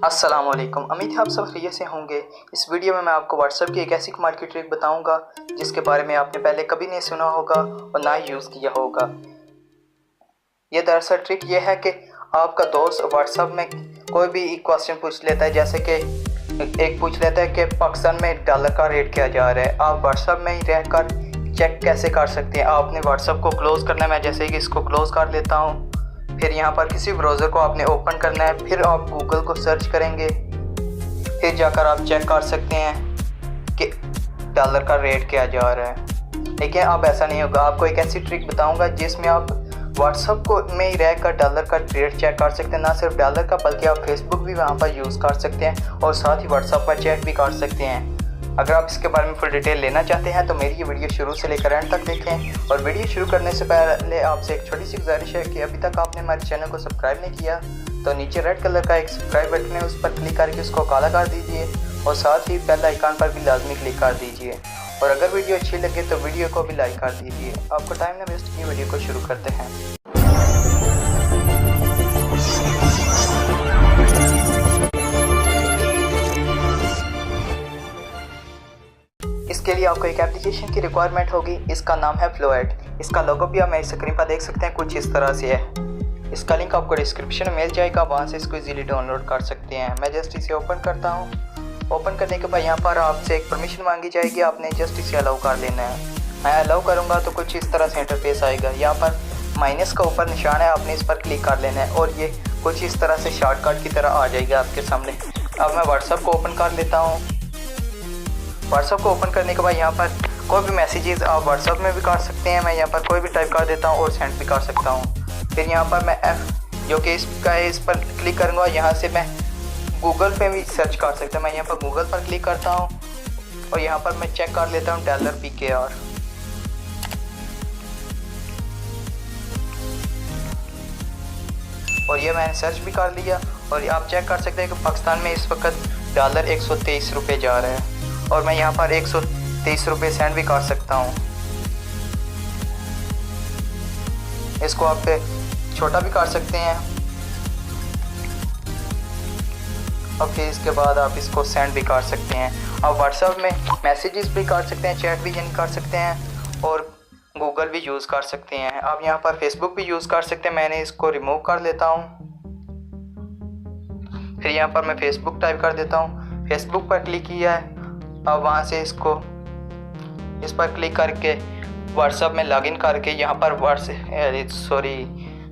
अस्सलामुअलैकुम। उम्मीद है आप सब खैरियत से होंगे। इस वीडियो में मैं आपको व्हाट्सएप की एक ऐसी कमाल की ट्रिक बताऊंगा जिसके बारे में आपने पहले कभी नहीं सुना होगा और ना ही यूज़ किया होगा। ये दरअसल ट्रिक ये है कि आपका दोस्त व्हाट्सएप में कोई भी एक क्वेश्चन पूछ लेता है, जैसे कि एक पूछ लेता है कि पाकिस्तान में डॉलर का रेट क्या जा रहा है। आप व्हाट्सएप में ही रहकर चेक कैसे कर सकते हैं। आपने व्हाट्सएप को क्लोज़ करना है। मैं जैसे कि इसको क्लोज़ कर लेता हूँ। फिर यहाँ पर किसी ब्राउज़र को आपने ओपन करना है। फिर आप गूगल को सर्च करेंगे। फिर जाकर आप चेक कर सकते हैं कि डॉलर का रेट क्या जा रहा है। लेकिन अब ऐसा नहीं होगा। आपको एक ऐसी ट्रिक बताऊंगा जिसमें आप व्हाट्सएप को में ही रहकर डॉलर का रेट चेक कर सकते हैं। ना सिर्फ डॉलर का बल्कि आप फेसबुक भी वहाँ पर यूज़ कर सकते हैं और साथ ही व्हाट्सएप पर चैट भी कर सकते हैं। अगर आप इसके बारे में फुल डिटेल लेना चाहते हैं तो मेरी ये वीडियो शुरू से लेकर एंड तक देखें। और वीडियो शुरू करने से पहले आपसे एक छोटी सी गुजारिश है कि अभी तक आपने हमारे चैनल को सब्सक्राइब नहीं किया तो नीचे रेड कलर का एक सब्सक्राइब बटन है, उस पर क्लिक करके उसको काला कर दीजिए और साथ ही बेल आइकन पर भी लाजमी क्लिक कर दीजिए। और अगर वीडियो अच्छी लगे तो वीडियो को भी लाइक कर दीजिए। आपको टाइम ना वेस्ट किए वीडियो को शुरू करते हैं। इसके लिए आपको एक एप्लीकेशन की रिक्वायरमेंट होगी। इसका नाम है फ्लोएट। इसका लोगो भी आप मेरी स्क्रीन पर देख सकते हैं, कुछ इस तरह से है। इसका लिंक आपको डिस्क्रिप्शन में मिल जाएगा, वहाँ से इसको इजीली डाउनलोड कर सकते हैं। मैं जस्ट इसे ओपन करता हूँ। ओपन करने के बाद यहाँ पर आपसे एक परमिशन मांगी जाएगी, आपने जस्ट इसे अलाउ कर देना है। मैं अलाउ करूँगा तो कुछ इस तरह से इंटरफेस आएगा। यहाँ पर माइनस का ऊपर निशान है, आपने इस पर क्लिक कर लेना है और ये कुछ इस तरह से शॉर्टकट की तरह आ जाएगा आपके सामने। अब मैं व्हाट्सएप को ओपन कर लेता हूँ। व्हाट्सएप को ओपन करने के बाद यहाँ पर कोई भी मैसेजेस आप व्हाट्सएप में भी कर सकते हैं। मैं यहाँ पर कोई भी टाइप कर देता हूँ और सेंड भी कर सकता हूँ। फिर यहाँ पर मैं F जो कि इसका है, इस पर क्लिक करूँगा। यहाँ से मैं गूगल पे भी सर्च कर सकता हूँ। मैं यहाँ पर गूगल पर क्लिक करता हूँ और यहाँ पर मैं चेक कर लेता हूँ डॉलर PKR। और ये मैंने सर्च भी कर लिया और आप चेक कर सकते हैं कि पाकिस्तान में इस वक्त डॉलर 123 रुपये जा रहा है और मैं यहाँ पर 130 रुपये सेंड भी कर सकता हूँ। इसको आप छोटा भी कर सकते हैं और फिर इसके बाद आप इसको सेंड भी कर सकते हैं। आप व्हाट्सएप में मैसेजेस भी कर सकते हैं, चैट भी कर सकते हैं और गूगल भी यूज़ कर सकते हैं। आप यहाँ पर फेसबुक भी यूज़ कर सकते हैं। मैंने इसको रिमूव कर लेता हूँ। फिर यहाँ पर मैं फेसबुक टाइप कर देता हूँ। फेसबुक पर क्लिक किया है। अब वहाँ से इस पर क्लिक करके व्हाट्सएप में लॉगिन करके यहाँ पर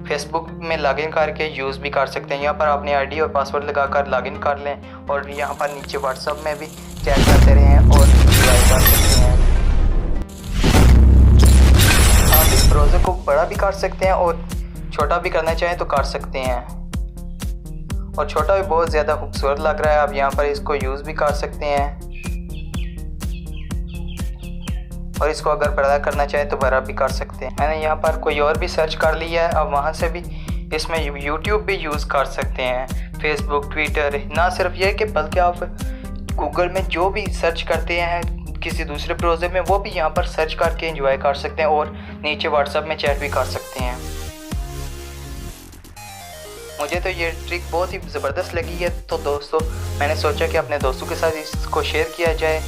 फेसबुक में लॉगिन करके यूज़ भी कर सकते हैं। यहाँ पर अपनी आईडी और पासवर्ड लगाकर लॉगिन कर लें और यहाँ पर नीचे व्हाट्सएप में भी चैट करते रहें और रिप्लाई कर सकते हैं। आप इस ब्राउज़र को बड़ा भी कर सकते हैं और छोटा भी करना चाहें तो कर सकते हैं। और छोटा भी बहुत ज़्यादा खूबसूरत लग रहा है। आप यहाँ पर इसको यूज़ भी कर सकते हैं और इसको अगर बड़ा करना चाहें तो बड़ा भी कर सकते हैं। मैंने यहाँ पर कोई और भी सर्च कर लिया है। अब वहाँ से भी इसमें यूट्यूब भी यूज़ कर सकते हैं, फेसबुक, ट्विटर। ना सिर्फ ये कि बल्कि आप गूगल में जो भी सर्च करते हैं किसी दूसरे ब्राउज़र में, वो भी यहाँ पर सर्च करके एंजॉय कर सकते हैं और नीचे व्हाट्सएप में चैट भी कर सकते हैं। मुझे तो ये ट्रिक बहुत ही ज़बरदस्त लगी है, तो दोस्तों मैंने सोचा कि अपने दोस्तों के साथ इसको शेयर किया जाए।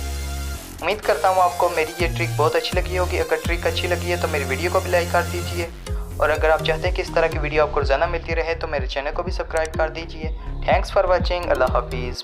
उम्मीद करता हूँ आपको मेरी ये ट्रिक बहुत अच्छी लगी होगी। अगर ट्रिक अच्छी लगी है तो मेरी वीडियो को भी लाइक कर दीजिए और अगर आप चाहते हैं कि इस तरह की वीडियो आपको रोज़ाना मिलती रहे तो मेरे चैनल को भी सब्सक्राइब कर दीजिए। Thanks for watching. अल्लाह हाफिज़।